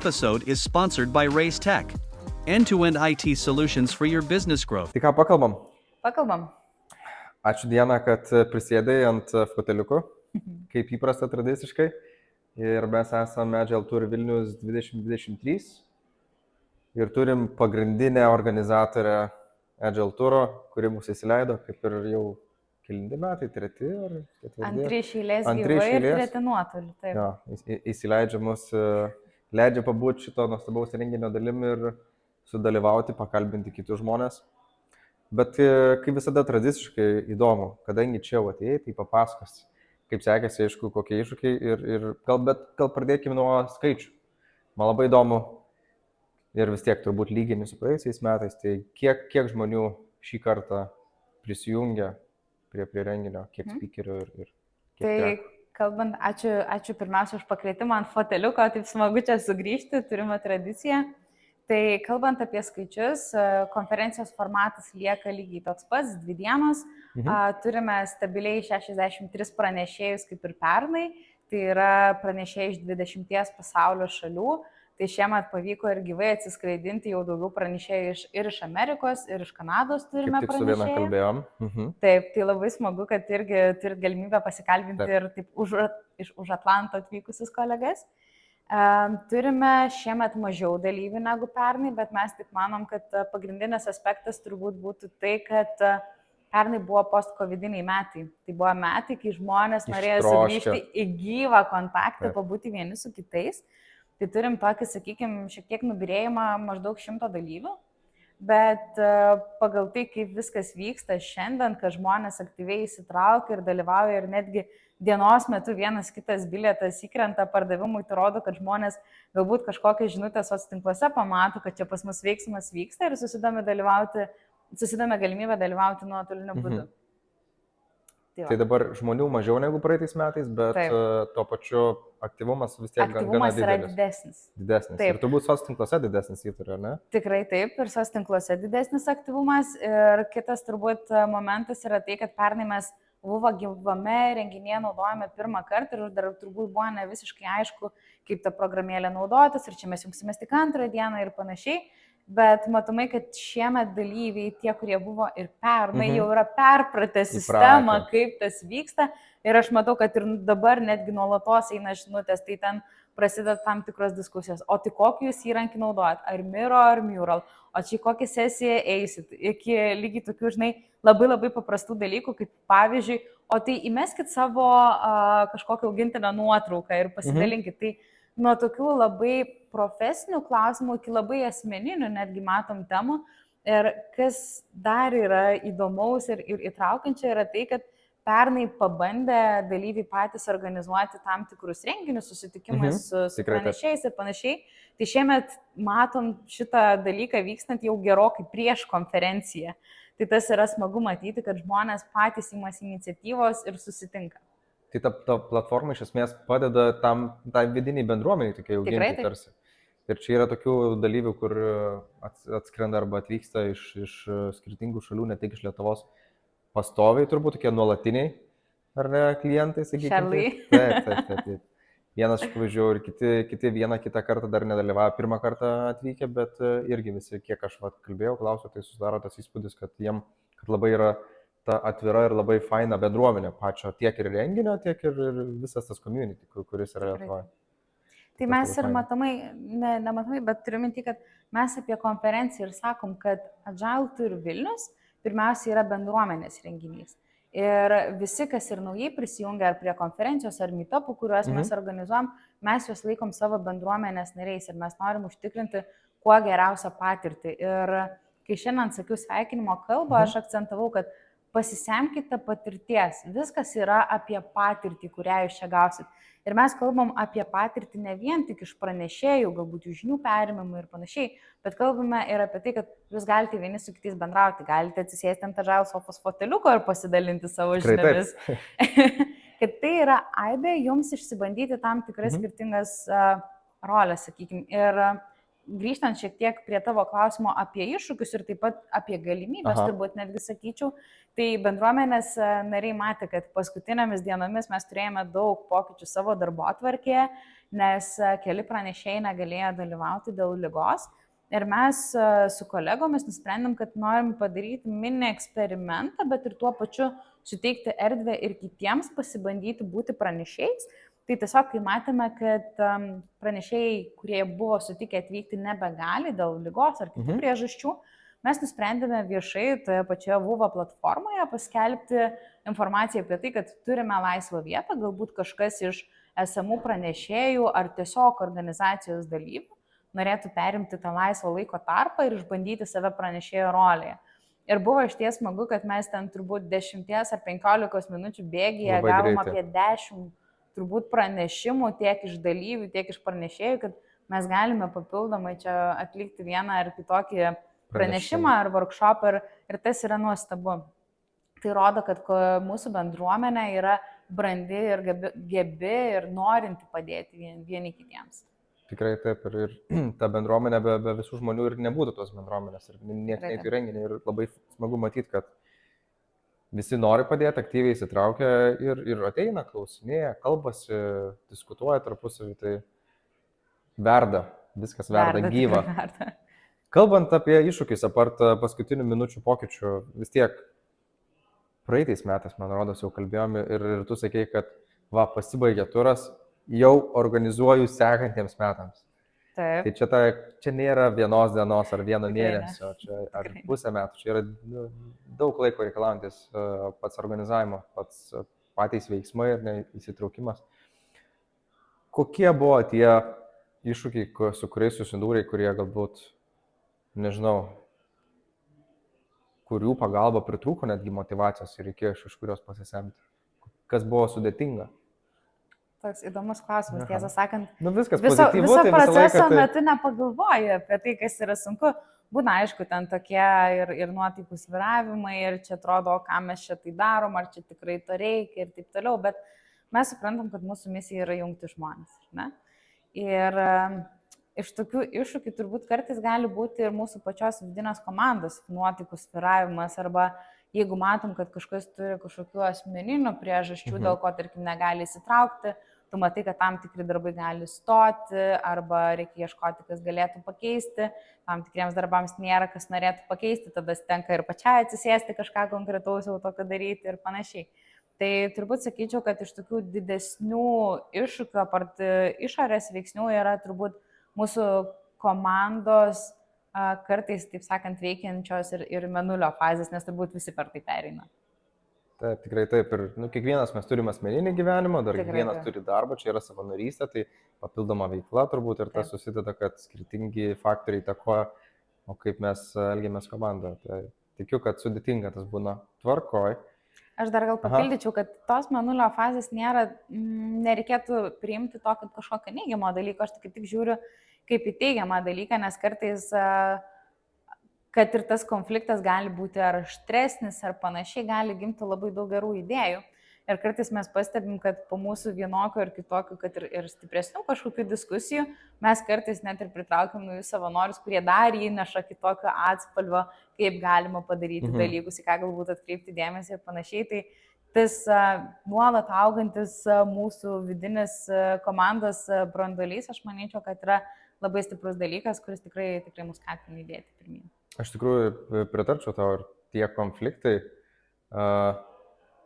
episode is sponsored by Raise Tech, end-to-end IT solutions for your business growth. Tai ką pakalbam? Pakalbam. Ačiū Diana, kad prisėdai ant foteliuko, kaip įprasta tradiciškai. Ir mes esame Agile Tour Vilnius 2023 ir turim pagrindinę organizatorę Agile Touro, kuri mūsų įsileido, kaip ir jau kelinti metai, treti ar ketvirti. Antri iš eilės gyvai ir treti nuotoliu. Jo, įsileidžia mus, leidžia pabūti šito nuostabaus renginio dalim ir sudalyvauti, pakalbinti kitus žmonės. Bet kaip visada tradiciškai įdomu, kadangi čia jau atėjai, tai papasakos, kaip sekėsi, aišku, kokie iššūkiai ir gal pradėkime nuo skaičių. Man labai įdomu ir vis tiek turbūt lygini su praėjusiais metais, tai kiek žmonių šį kartą prisijungia prie renginio, kiek speakerių ir kiek tai kalbant, ačiū pirmiausia už pakvietimą ant foteliuko, taip smagu čia sugrįžti, turime tradiciją. Tai kalbant apie skaičius, konferencijos formatas lieka lygiai toks pats, 2 dienos, turime stabiliai 63 pranešėjus kaip ir pernai, tai yra pranešėjai iš 20 pasaulio šalių. Tai šiemet pavyko ir gyvai atsiskraidinti jau daugiau pranešėjų ir iš Amerikos, ir iš Kanados turime pranešėjų. Kaip tik su viena kalbėjom. Taip, tai labai smagu, kad irgi turit galimybę pasikalbinti ir taip už Atlanto atvykusius kolegas. Turime šiemet mažiau dalyvių negu pernai, bet mes tik manom, kad pagrindinis aspektas turbūt būtų tai, kad pernai buvo post-covidiniai metai. Tai buvo metai, kai žmonės norėjo sugrįžti į gyvą kontaktą, pabūti vieni su kitais. Tai turim tokį, sakykime, šiek tiek nubyrėjimą maždaug 100 dalyvių, bet pagal tai, kaip viskas vyksta šiandien, kad žmonės aktyviai įsitraukia ir dalyvauja ir netgi dienos metu vienas kitas bilietas įkrenta pardavimui, tai rodo, kad žmonės galbūt kažkokią žinutę socialiniuose pamato, kad čia pas mus veiksmas vyksta ir susidomė galimybę dalyvauti nuotoliniu būdu. Tai dabar žmonių mažiau negu praeitais metais, bet tuo pačiu aktyvumas vis tiek gana didelis. Aktyvumas yra didesnis. Taip. Ir turbūt socialiniuose didesnis įturi, ar ne? Tikrai taip, ir socialiniuose didesnis aktyvumas. Ir kitas turbūt momentas yra tai, kad pernai mes buvo gyvame renginėje naudojame pirmą kartą ir dar turbūt buvo ne visiškai aišku, kaip ta programėlė naudotis ir čia mes jungsimės tik antrą dieną ir panašiai. Bet matomai, kad šiemet dalyviai, tie, kurie buvo ir pernai, jau yra perpratę sistemą, kaip tas vyksta. Ir aš matau, kad ir dabar netgi nuolatos eina žinutės, tai ten prasideda tam tikros diskusijos. O tai kokį jūs įrankį naudojat? Ar Miro, ar Mural? O čia kokią sesiją eisit? Iki lygiai tokių, žinai, labai paprastų dalykų, kaip pavyzdžiui, o tai įmeskit savo kažkokią augintinę nuotrauką ir pasidalinkit. Tai nuo tokių labai profesinių klausimų iki labai asmeninių netgi matom temų. Ir kas dar yra įdomaus ir įtraukiančia yra tai, kad pernai pabandė dalyviai patys organizuoti tam tikrus renginius, susitikimus su pranešėjais ir panašiai. Tai šiemet matom šitą dalyką vykstant jau gerokai prieš konferenciją. Tai tas yra smagu matyti, kad žmonės patys imasi iniciatyvos ir susitinka. Tai ta platforma iš esmės padeda tai vidiniai bendruomeniai tokie auginti tarsi. Ir čia yra tokių dalyvių, kur atskrenda arba atvyksta iš skirtingų šalių, ne tik iš Lietuvos, pastoviai, turbūt tokie nuolatiniai, ar ne, klientai, sakykime. Taip. Vienas iš pavyzdžių ir kiti vieną kitą kartą dar nedalyvavo, pirmą kartą atvykę, bet irgi visi, kiek aš kalbėjau, klausiau, tai susidaro tas įspūdis, kad labai yra ta atvira ir labai faina bendruomenė pačio tiek ir renginio, tiek ir visas tas community, kuris yra Lietuvoje. Tai mes ir nematomai, bet turiu minti, kad mes apie konferenciją ir sakom, kad Agile Tour Vilnius pirmiausia yra bendruomenės renginys. Ir visi, kas ir naujai prisijungia ar prie konferencijos, ar meetupų, kuriuos mes organizuojam, mes juos laikom savo bendruomenės nariais ir mes norim užtikrinti kuo geriausią patirtį. Ir kai šiandien sakiau sveikinimo kalbą, aš akcentavau, kad pasisemkite patirties. Viskas yra apie patirtį, kurią jūs čia gausit. Ir mes kalbam apie patirtį ne vien tik iš pranešėjų, galbūt jų žinių perimimų ir panašiai, bet kalbame ir apie tai, kad jūs galite vieni su kitais bendrauti, galite atsisėsti ant Agile sofos foteliuko ir pasidalinti savo žiniomis. Kad tai yra aibė jums išsibandyti tam tikras skirtingas rolės, sakykime. Ir grįžtant šiek tiek prie tavo klausimo apie iššūkius ir taip pat apie galimybės, turbūt netgi sakyčiau, tai bendruomenės nariai matė, kad paskutinėmis dienomis mes turėjome daug pokyčių savo darbotvarkėje, nes keli pranešėjai negalėjo dalyvauti dėl ligos. Ir mes su kolegomis nusprendėm, kad norim padaryti mini eksperimentą, bet ir tuo pačiu suteikti erdvę ir kitiems pasibandyti būti pranešėjais. Tai tiesiog, kai matėme, kad pranešėjai, kurie buvo sutikę atvykti, nebegali dėl ligos ar kitų priežasčių, mes nusprendėme viešai toje pačioje VUVA platformoje paskelbti informaciją apie tai, kad turime laisvą vietą, galbūt kažkas iš esamų pranešėjų ar tiesiog organizacijos dalyvių norėtų perimti tą laisvą laiko tarpą ir išbandyti save pranešėjo rolėje. Ir buvo išties smagu, kad mes ten turbūt 10 ar 15 minučių bėgyje gavom apie 10 turbūt pranešimų tiek iš dalyvių, tiek iš pranešėjų, kad mes galime papildomai čia atlikti vieną ar kitokį pranešimą ar workshopą ir tas yra nuostabu. Tai rodo, kad mūsų bendruomenė yra brandi ir gebi ir norinti padėti vieni kitiems. Tikrai taip, ir ta bendruomenė be visų žmonių ir nebūtų tos bendruomenės. Ir niekas neįtų renginį ir labai smagu matyti, kad visi nori padėti, aktyviai įsitraukia ir ateina, klausinėja, kalbasi, diskutuoja tarpusavį, tai verda, viskas verda gyva. Verda. Kalbant apie iššūkius, apart paskutinių minučių pokyčių, vis tiek praeitais metais, man rodos, jau kalbėjome ir tu sakei, kad pasibaigė turas, jau organizuoju sekantiems metams. Taip. Tai čia nėra vienos dienos ar vieno mėnesio, ar pusę metų, čia yra daug laiko reikalaujantis pats organizavimo, patys veiksmai ir įsitraukimas. Kokie buvo tie iššūkiai, su kuriais susidūrei, kurie galbūt, nežinau, kurių pagalba pritrūko netgi motyvacijos ir reikėjo iš kurios pasisemti? Kas buvo sudėtinga? Toks įdomus klausimas, tiesą sakant. Viskas viso proceso laiką, metu nepagalvoju apie tai, kas yra sunku. Būna, aišku, ten tokie ir nuotaikų svyravimai, ir čia atrodo, ką mes čia tai darom, ar čia tikrai to reikia ir taip toliau, bet mes suprantam, kad mūsų misija yra jungti žmonės. Ne? Ir iš tokių iššūkių turbūt kartais gali būti ir mūsų pačios vidinės komandos nuotaikų svyravimas, arba jeigu matom, kad kažkas turi kažkokių asmeninių priežasčių, dėl ko, tarkim, negali įsitraukti, tu matai, kad tam tikri darbai gali stoti, arba reikia ieškoti, kas galėtų pakeisti, tam tikriems darbams nėra, kas norėtų pakeisti, tada tenka ir pačiai atsisėsti kažką konkretaus jau tokio daryti ir panašiai. Tai turbūt sakyčiau, kad iš tokių didesnių iššūkių, apart išorės veiksnių, yra turbūt mūsų komandos kartais, taip sakant, veikiančios ir mėnulio fazės, nes turbūt visi per tai pereina. Taip, tikrai taip. Ir kiekvienas mes turime asmeninį gyvenimą, dar kiekvienas turi darbą, čia yra savanorystė, tai papildoma veikla turbūt ir tas susideda, kad skirtingi faktoriai įtakoja, o kaip mes elgiamės komandoje. Tai tikiu, kad sudėtinga tas būna tvarkoj. Aš dar gal papildyčiau, kad tos mėnulio fazės nereikėtų priimti to kaip kažkokio neigiamo dalyko, aš tik žiūriu kaip į teigiamą dalyką, nes kartais, kad ir tas konfliktas gali būti ar aštresnis, ar panašiai, gali gimti labai daug gerų idėjų. Ir kartais mes pastebim, kad po mūsų vienokio ir kitokio, kad ir stipresnių kažkokių diskusijų, mes kartais net ir pritraukiam naujus savanorius, kurie dar įneša kitokio atspalvio, kaip galima padaryti dalykus, į ką galbūt atkreipti dėmesį ir panašiai. Tai tas nuolat augantis mūsų vidinis komandos branduolys, aš manyčiau, kad yra labai stiprus dalykas, kuris tikrai mus skatina judėti pirmyn. Aš tikrųjų pritarčiau tau, ir tie konfliktai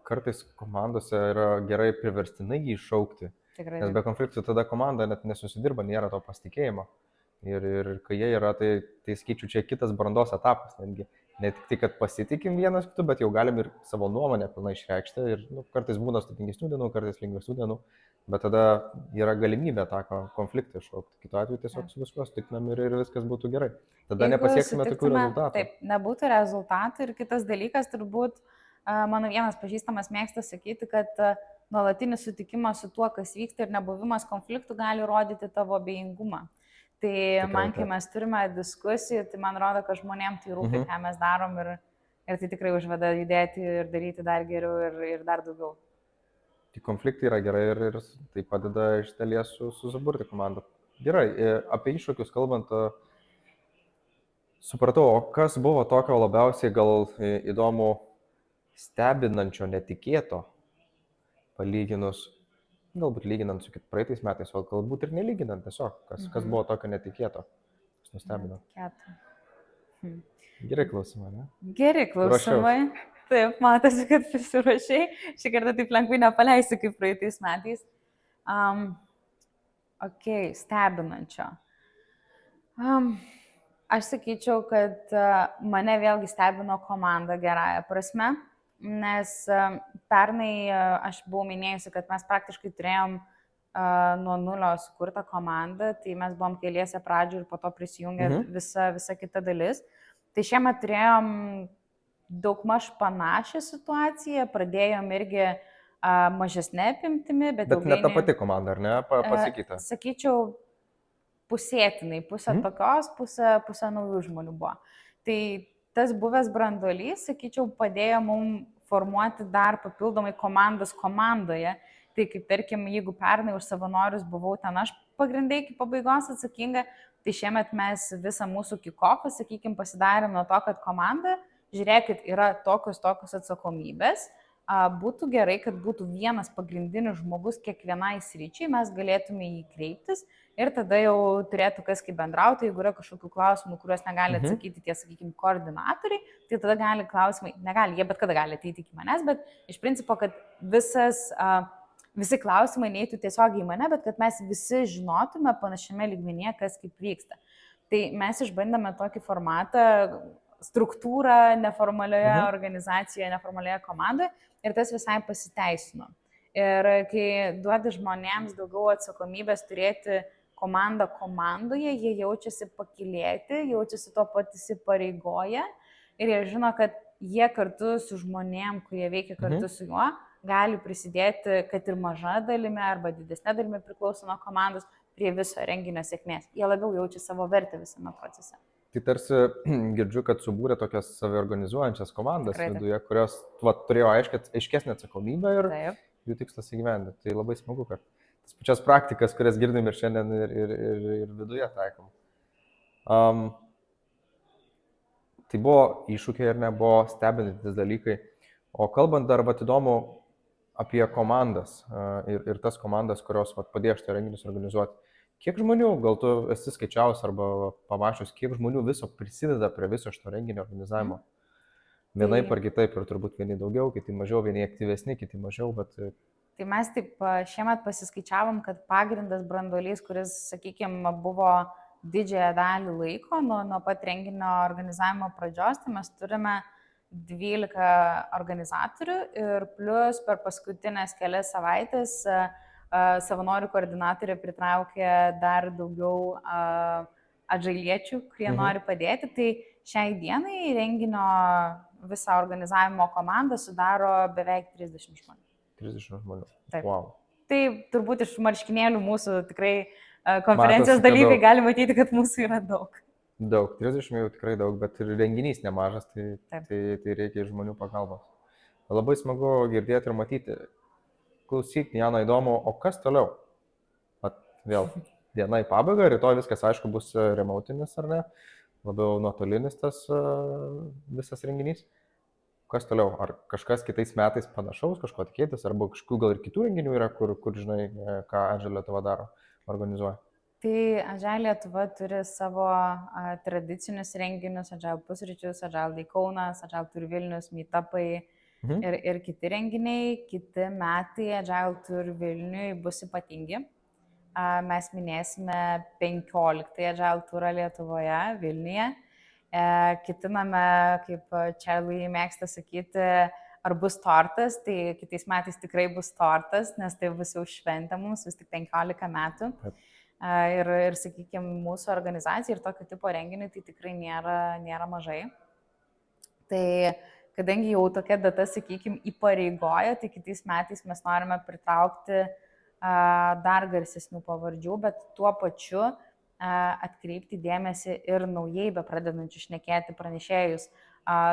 kartais komandose yra gerai priverstinai jį iššaukti. Tikrai. Nes be konfliktų tada komanda net nesusidirba, nėra to pasitikėjimo. Ir kai jie yra, tai skaičiu, čia kitas brandos etapas. Netgi ne tik tai, kad pasitikim vienas kitu, bet jau galim ir savo nuomonę pilnai išreikšti. Ir kartais būna sudėtingesnių dienų, kartais lengvesnių dienų. Bet tada yra galimybė tą konfliktą iššaukti. Kitu atveju tiesiog su viskuo sutiktumėm ir viskas būtų gerai. Tada nepasieksime tokių rezultatų. Taip, nebūtų rezultatų. Ir kitas dalykas, turbūt, mano vienas pažįstamas mėgsta sakyti, kad nuolatinis sutikimas su tuo, kas vyksta ir nebuvimas konfliktų gali rodyti tavo abejingumą. Tai tikrai, man, kai mes turime diskusijų, tai man rodo, kad žmonėms tai rūpi, ką mes darom ir tai tikrai užveda judėti ir daryti dar geriau ir dar daugiau. Tai konfliktai yra gerai ir tai padeda iš dalies susiburti komandą. Gerai, apie iššūkius kalbant, Supratau, o kas buvo tokio labiausiai gal įdomu, stebinančio, netikėto, palyginus, galbūt lyginant su praeitais metais, o galbūt ir nelyginant tiesiog, kas buvo tokio netikėto, kas nustebino. Gerai klausimai, ne? Geri klausimai. Taip, matosi, kad prisirašiai. Šį kartą taip lengvai nepaleisi kaip praeitais metais. Ok, stebinančio. Aš sakyčiau, kad mane vėlgi stebino komanda gerąją prasme, nes pernai aš buvau minėjusi, kad mes praktiškai turėjom nuo nulio sukurtą komandą, tai mes buvom keliese pradžių ir po to prisijungė visa kita dalis. Tai šiemet turėjom daugmaž panašią situaciją, pradėjom irgi mažesnė apimtimi, bet ne ta pati komanda, ar ne, pasikeitė? Sakyčiau, pusėtinai, pusė tokios, pusė naujų žmonių buvo. Tai tas buvęs branduolys, sakyčiau, padėjo mums formuoti dar papildomai komandas komandoje. Tai kaip tarkim, jeigu pernai už savanorius buvau ten aš pagrindai iki pabaigos atsakinga, tai šiemet mes visą mūsų kick-offą, sakykime, pasidarėm nuo to, kad komanda, žiūrėkit, yra tokios atsakomybės, būtų gerai, kad būtų vienas pagrindinis žmogus kiekvienai sričiai, mes galėtume jį kreiptis ir tada jau turėtų kas kaip bendrauti, jeigu yra kažkokių klausimų, kuriuos negali atsakyti tie, sakykime, koordinatoriai, tai tada gali klausimai, negali, jie bet kada gali ateiti iki manęs, bet iš principo, kad visi klausimai neįtų tiesiog į mane, bet kad mes visi žinotume panašiame lygmenyje, kas kaip vyksta. Tai mes išbandėme tokį formatą, struktūrą neformalioje organizacijoje, neformalioje komandoje ir tas visai pasiteisino. Ir kai duodi žmonėms daugiau atsakomybės turėti komandą komandoje, jie jaučiasi pakylėti, jaučiasi to pat įsipareigoję ir jie žino, kad jie kartu su žmonėm, kurie veikia kartu su juo, gali prisidėti, kad ir maža dalimi arba didesnė dalimi priklauso nuo komandos prie viso renginio sėkmės. Jie labiau jaučia savo vertę visame procese. Tai tarsi girdžiu, kad subūrė tokias saviorganizuojančias komandas viduje, kurios turėjo aiškesnę atsakomybę ir jų tikslas įgyvendinti. Tai labai smagu, kad tas pačias praktikas, kurias girdim ir šiandien ir viduje taikom. Tai buvo iššūkiai ir nebuvo stebinantis dalykai. O kalbant dar įdomu apie komandas ir tas komandas, kurios padėjo šitą renginius organizuoti. Kiek žmonių, gal tu esi skaičiavus arba pamačius, kiek žmonių viso prisideda prie viso šito renginio organizavimo? Vienaip ar kitaip, ir turbūt vieni daugiau, kiti mažiau, vieni aktyvesni, kiti mažiau, bet... Tai mes taip šiemet pasiskaičiavom, kad pagrindas branduolys, kuris, sakykime, buvo didžiąją dalį laiko nuo pat renginio organizavimo pradžios, tai mes turime 12 organizatorių ir plus per paskutinės kelias savaitės savanorių koordinatorė pritraukė dar daugiau atžailiečių, kurie nori padėti. Tai šiai dienai renginio visą organizavimo komandą sudaro beveik 30 žmonių. 30 žmonių. Taip. Wow. Tai turbūt iš marškinėlių mūsų tikrai konferencijos dalyviai gali matyti, kad mūsų yra daug. Daug, 30 jau tikrai daug, bet ir renginys nemažas, tai reikia žmonių pagalbos. Labai smagu girdėti ir matyti. Klausyk, Jana, įdomu, o kas toliau? Vėl diena į pabaigą, rytoj viskas aišku bus remotinis ar ne, labiau nuotolinis tas visas renginys. Kas toliau? Ar kažkas kitais metais panašaus, kažko tikėtis, arba kažkokių gal ir kitų renginių yra, kur žinai, ką Agile Lietuva daro, organizuoja? Tai Agile Lietuva turi savo tradicinius renginius, Agile pusryčius, Agile Day Kaunas, Agile Tour Vilnius, meetupai ir kiti renginiai. Kiti metai Agile Tour Vilniui bus ypatingi. Mes minėsime 15 Agile Tourą Lietuvoje, Vilniuje. Ketiname, kaip Charlie mėgsta sakyti, ar bus tortas, tai kitais metais tikrai bus tortas, nes tai bus jau šventė mums, vis tik 15 metų. Ir sakykime, mūsų organizacija ir tokio tipo renginiai tai tikrai nėra mažai. Tai kadangi jau tokia data, sakykime, įpareigoja, tai kitais metais mes norime pritraukti dar garsesnių pavardžių, bet tuo pačiu atkreipti dėmesį ir naujai bepradedančių šnekėti pranešėjus.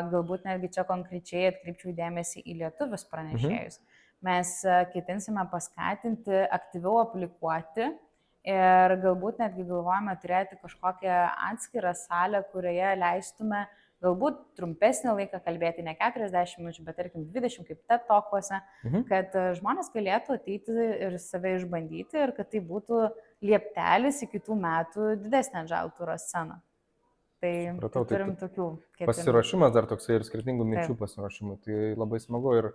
Galbūt netgi čia konkrečiai atkreipčiau dėmesį į lietuvius pranešėjus. Mes ketinsime paskatinti aktyviau aplikuoti Ir galbūt netgi galvojame turėti kažkokią atskirą salę, kurioje leistume galbūt trumpesnį laiką kalbėti, ne 40 minučių, bet tarkim 20 kaip TED Talkuose, kad žmonės galėtų ateiti ir save išbandyti ir kad tai būtų lieptelis į kitų metų didesnę Agile Touro sceną. Tai turim tokių ketinimų. Pasiruošimas dar toksai ir skirtingų minčių pasiruošimų, tai labai smagu. Ir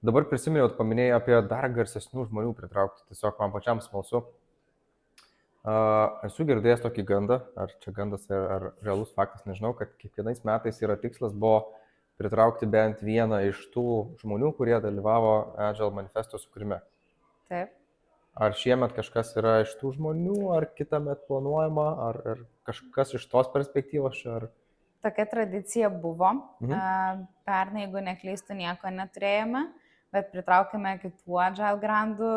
dabar prisiminiau, paminėjai apie dar garsesnių žmonių pritraukti, tiesiog man pačiam smalsu. Esu girdėjęs tokį gandą, ar čia gandas ar realus faktas, nežinau, kad kiekvienais metais yra tikslas buvo pritraukti bent vieną iš tų žmonių, kurie dalyvavo Agile manifesto sukūrime. Taip. Ar šiemet kažkas yra iš tų žmonių, ar kitąmet planuojama, ar kažkas iš tos perspektyvos čia? Ar... Tokia tradicija buvo. Pernai, jeigu neklystu, nieko neturėjome, bet pritraukėme kitų Agile grandų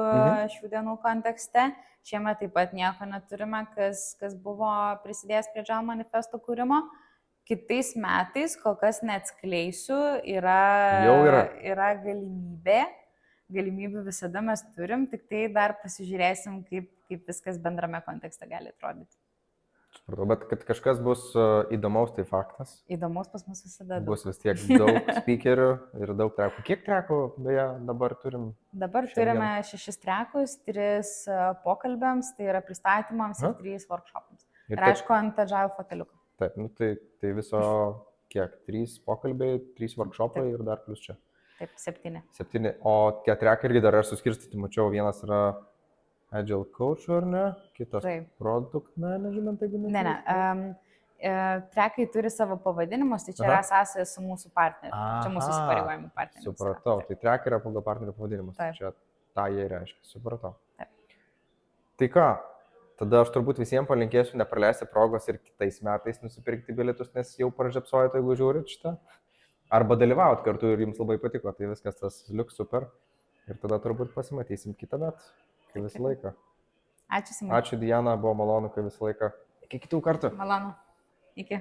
šių dienų kontekste. Šiemet taip pat nieko neturime, kas buvo prisidėjęs prie Agile manifesto kūrimo. Kitais metais, kol kas neatskleisiu, yra galimybė. Galimybių visada mes turim, tik tai dar pasižiūrėsim, kaip viskas bendrame kontekste gali atrodyti. Supratau, bet kad kažkas bus įdomaus, tai faktas. Įdomaus pas mus visada daug. Bus vis tiek daug speakerių ir daug trekų. Kiek trekų beje dabar turim? Dabar turime 6 trekus, 3 pokalbiams, tai yra pristatymams ir 3 workshopams. Ir aišku, ant Agile foteliuko. Taip, nu tai viso kiek? 3 pokalbiai, 3 workshopai ir dar plus čia. Taip, 7. 7. O tie trekai irgi dar yra suskirstyti, mačiau, vienas yra Agile Coach, ar ne? Kitas Product Management, jeigu ne. Trekai turi savo pavadinimus, tai čia yra sąsaja su mūsų partneriu. Čia mūsų įsipareigojimų partneriu. Supratau, tai trekai yra pagal partnerių pavadinimus. Čia tą jie reiškia, supratau. Taip. Tai ką, tada aš turbūt visiems palinkėsiu nepraleisti progos ir kitais metais nusipirkti bilietus, nes jau pražiapsojate, jeigu žiūrit šitą. Arba dalyvaut kartu ir jums labai patiko, tai viskas tas liuks super. Ir tada turbūt pasimatysim kitą metą. Visą laiką. Ačiū, Simai. Ačiū, Diana, buvo malonu, kai visą laiką. Iki kitų kartų. Malonu. Iki.